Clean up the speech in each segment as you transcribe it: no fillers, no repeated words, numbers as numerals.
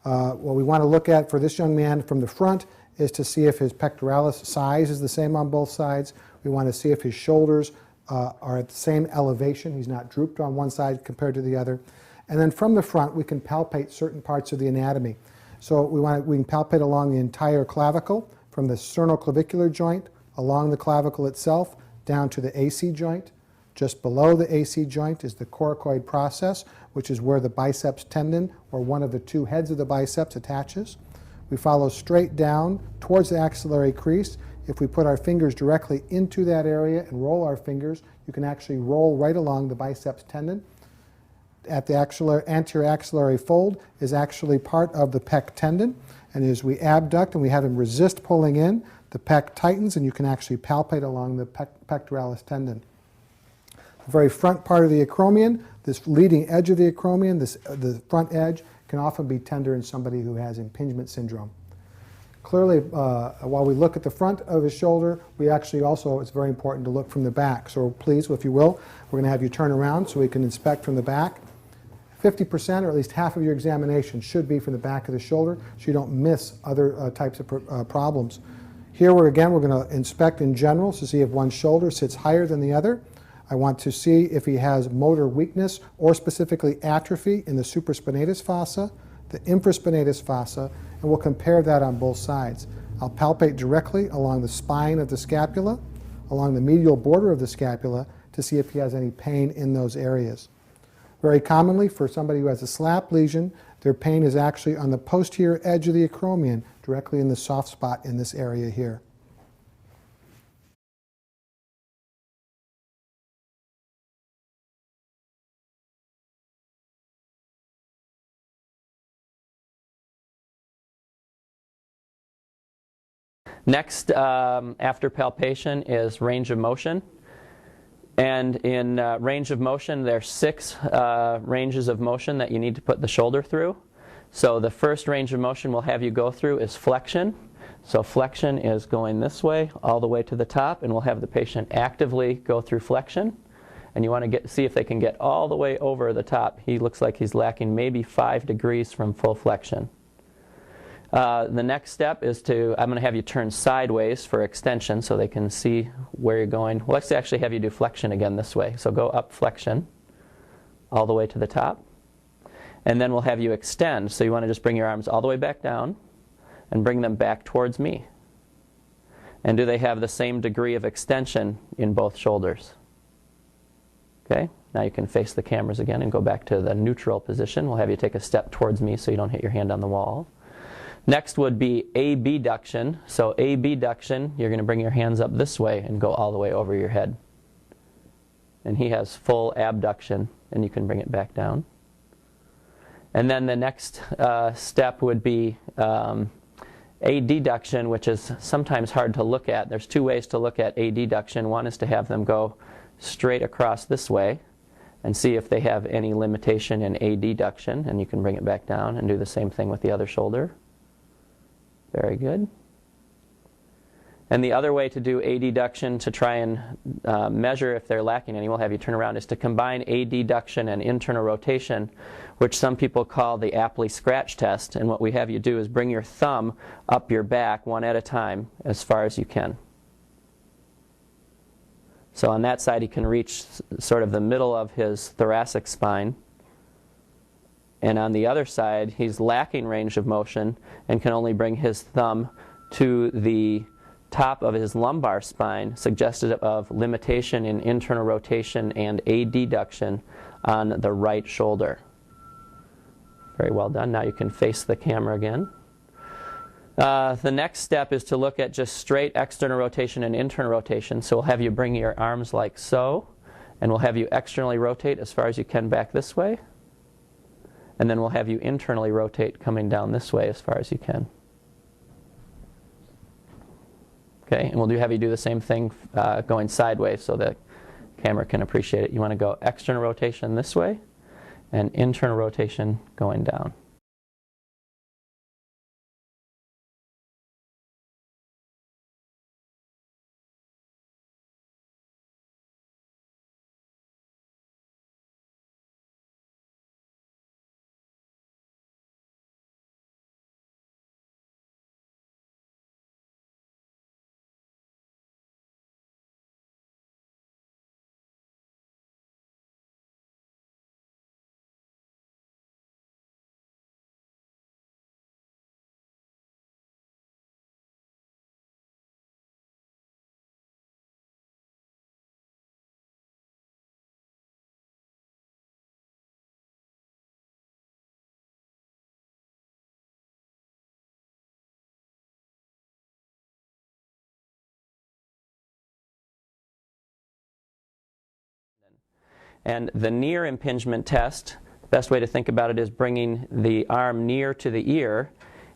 What we want to look at for this young man from the front is to see if his pectoralis size is the same on both sides. We want to see if his shoulders are at the same elevation. He's not drooped on one side compared to the other. And then from the front, we can palpate certain parts of the anatomy. So we can palpate along the entire clavicle, from the sternoclavicular joint, along the clavicle itself, down to the AC joint. Just below the AC joint is the coracoid process, which is where the biceps tendon, or one of the two heads of the biceps, attaches. We follow straight down towards the axillary crease. If we put our fingers directly into that area and roll our fingers, you can actually roll right along the biceps tendon. At the anterior axillary fold is actually part of the pec tendon, and as we abduct and we have him resist pulling in, the pec tightens and you can actually palpate along the pectoralis tendon. The very front part of the acromion, this leading edge of the acromion, the front edge, can often be tender in somebody who has impingement syndrome. Clearly, while we look at the front of his shoulder, we actually also, it's very important to look from the back. So please, if you will, we're going to have you turn around so we can inspect from the back. 50%, or at least half of your examination, should be from the back of the shoulder so you don't miss other types of problems. Here, we're going to inspect in general to see if one shoulder sits higher than the other. I want to see if he has motor weakness or specifically atrophy in the supraspinatus fossa, the infraspinatus fossa, and we'll compare that on both sides. I'll palpate directly along the spine of the scapula, along the medial border of the scapula, to see if he has any pain in those areas. Very commonly, for somebody who has a SLAP lesion, their pain is actually on the posterior edge of the acromion, directly in the soft spot in this area here. Next, after palpation, is range of motion. And in range of motion, there are 6 ranges of motion that you need to put the shoulder through. So the first range of motion we'll have you go through is flexion. So flexion is going this way all the way to the top, and we'll have the patient actively go through flexion. And you want to see if they can get all the way over the top. He looks like he's lacking maybe 5 degrees from full flexion. The next step is I'm going to have you turn sideways for extension so they can see where you're going. Well, let's actually have you do flexion again this way. So go up flexion all the way to the top. And then we'll have you extend. So you want to just bring your arms all the way back down and bring them back towards me. And do they have the same degree of extension in both shoulders? Okay, now you can face the cameras again and go back to the neutral position. We'll have you take a step towards me so you don't hit your hand on the wall. Next would be abduction. So abduction, you're going to bring your hands up this way and go all the way over your head. And he has full abduction, and you can bring it back down. And then the next step would be adduction, which is sometimes hard to look at. There's 2 ways to look at adduction. One is to have them go straight across this way and see if they have any limitation in adduction, and you can bring it back down and do the same thing with the other shoulder. Very good. And the other way to do adduction to try and measure if they're lacking any, we'll have you turn around, is to combine adduction and internal rotation, which some people call the Apley scratch test. And what we have you do is bring your thumb up your back one at a time as far as you can. So on that side he can reach sort of the middle of his thoracic spine. And on the other side, he's lacking range of motion and can only bring his thumb to the top of his lumbar spine, suggestive of limitation in internal rotation and adduction on the right shoulder. Very well done. Now you can face the camera again. The next step is to look at just straight external rotation and internal rotation. So we'll have you bring your arms like so, and we'll have you externally rotate as far as you can back this way. And then we'll have you internally rotate coming down this way as far as you can. Okay, and we'll have you do the same thing going sideways so the camera can appreciate it. You want to go external rotation this way and internal rotation going down. And the near impingement test, the best way to think about it is bringing the arm near to the ear.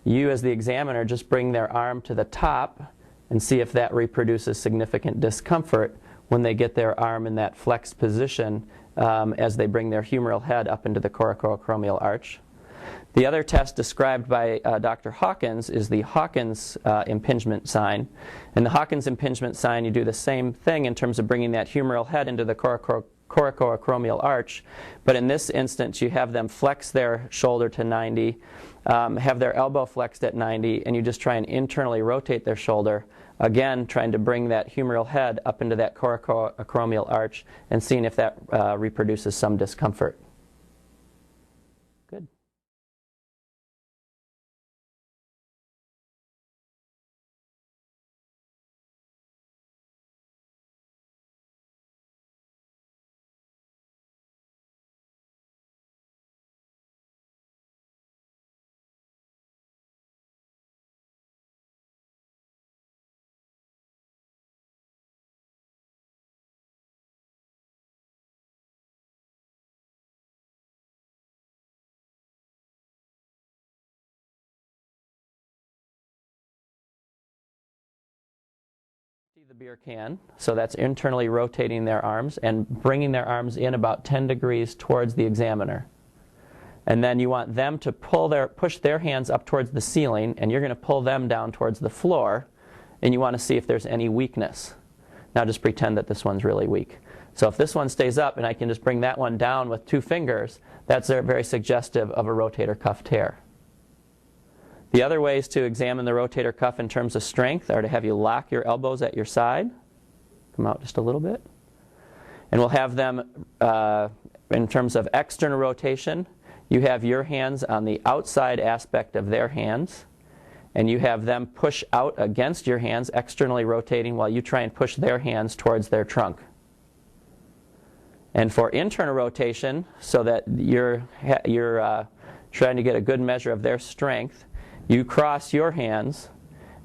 You as the examiner just bring their arm to the top and see if that reproduces significant discomfort when they get their arm in that flexed position as they bring their humeral head up into the coracoacromial arch. The other test described by Dr. Hawkins is the Hawkins impingement sign. In the Hawkins impingement sign, you do the same thing in terms of bringing that humeral head into the coracoacromial arch, but in this instance you have them flex their shoulder to 90, have their elbow flexed at 90, and you just try and internally rotate their shoulder, again trying to bring that humeral head up into that coracoacromial arch and seeing if that reproduces some discomfort. Good. The beer can, so that's internally rotating their arms and bringing their arms in about 10 degrees towards the examiner. And then you want them to push their hands up towards the ceiling, and you're going to pull them down towards the floor, and you want to see if there's any weakness. Now just pretend that this one's really weak. So if this one stays up and I can just bring that one down with 2 fingers, that's very suggestive of a rotator cuff tear. The other ways to examine the rotator cuff in terms of strength are to have you lock your elbows at your side. Come out just a little bit. And we'll have them, in terms of external rotation, you have your hands on the outside aspect of their hands, and you have them push out against your hands, externally rotating, while you try and push their hands towards their trunk. And for internal rotation, so that you're trying to get a good measure of their strength, you cross your hands,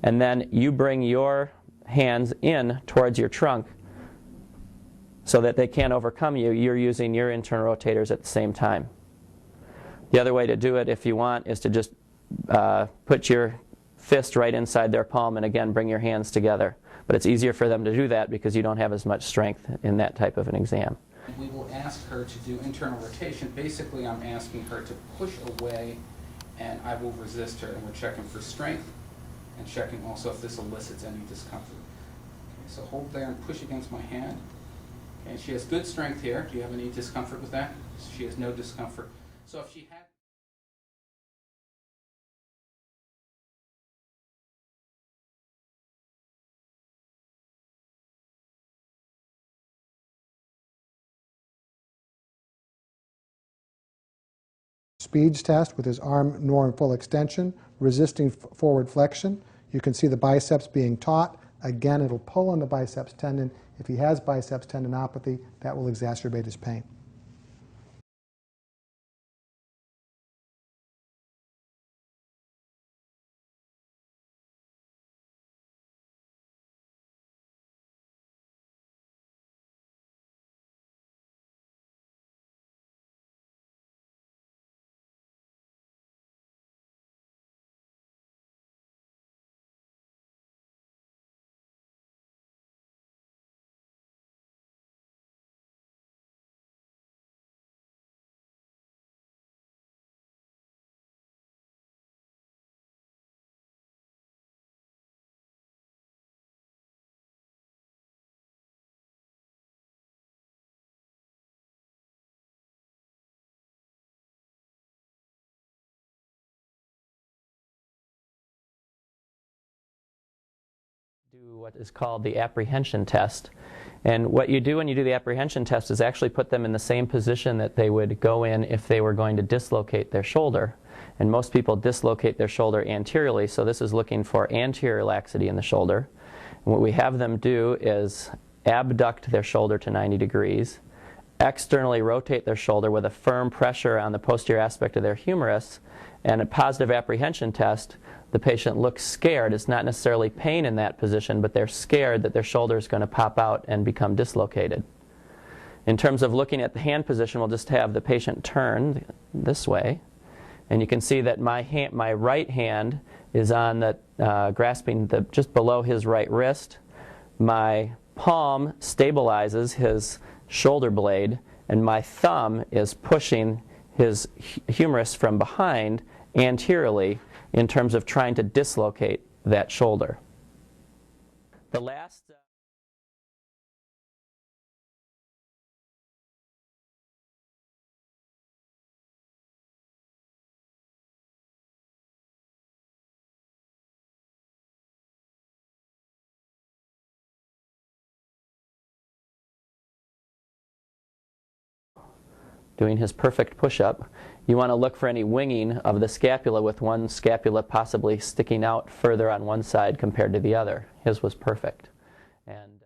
and then you bring your hands in towards your trunk so that they can't overcome you. You're using your internal rotators at the same time. The other way to do it, if you want, is to just put your fist right inside their palm and again bring your hands together. But it's easier for them to do that because you don't have as much strength in that type of an exam. We will ask her to do internal rotation. Basically, I'm asking her to push away, and I will resist her, and we're checking for strength and checking also if this elicits any discomfort. Okay, so hold there and push against my hand. Okay, she has good strength here. Do you have any discomfort with that? She has no discomfort. So if she had Speeds test with his arm nor in full extension, resisting forward flexion. You can see the biceps being taut. Again, it'll pull on the biceps tendon. If he has biceps tendinopathy, that will exacerbate his pain. Do what is called the apprehension test. And what you do when you do the apprehension test is actually put them in the same position that they would go in if they were going to dislocate their shoulder. And most people dislocate their shoulder anteriorly, so this is looking for anterior laxity in the shoulder. And what we have them do is abduct their shoulder to 90 degrees, externally rotate their shoulder with a firm pressure on the posterior aspect of their humerus, and a positive apprehension test, the patient looks scared. It's not necessarily pain in that position, but they're scared that their shoulder is going to pop out and become dislocated. In terms of looking at the hand position, we'll just have the patient turn this way. And you can see that my right hand is on the grasping just below his right wrist. My palm stabilizes his shoulder blade, and my thumb is pushing his humerus from behind anteriorly in terms of trying to dislocate that shoulder. The last doing his perfect push-up. You want to look for any winging of the scapula, with one scapula possibly sticking out further on one side compared to the other. His was perfect. And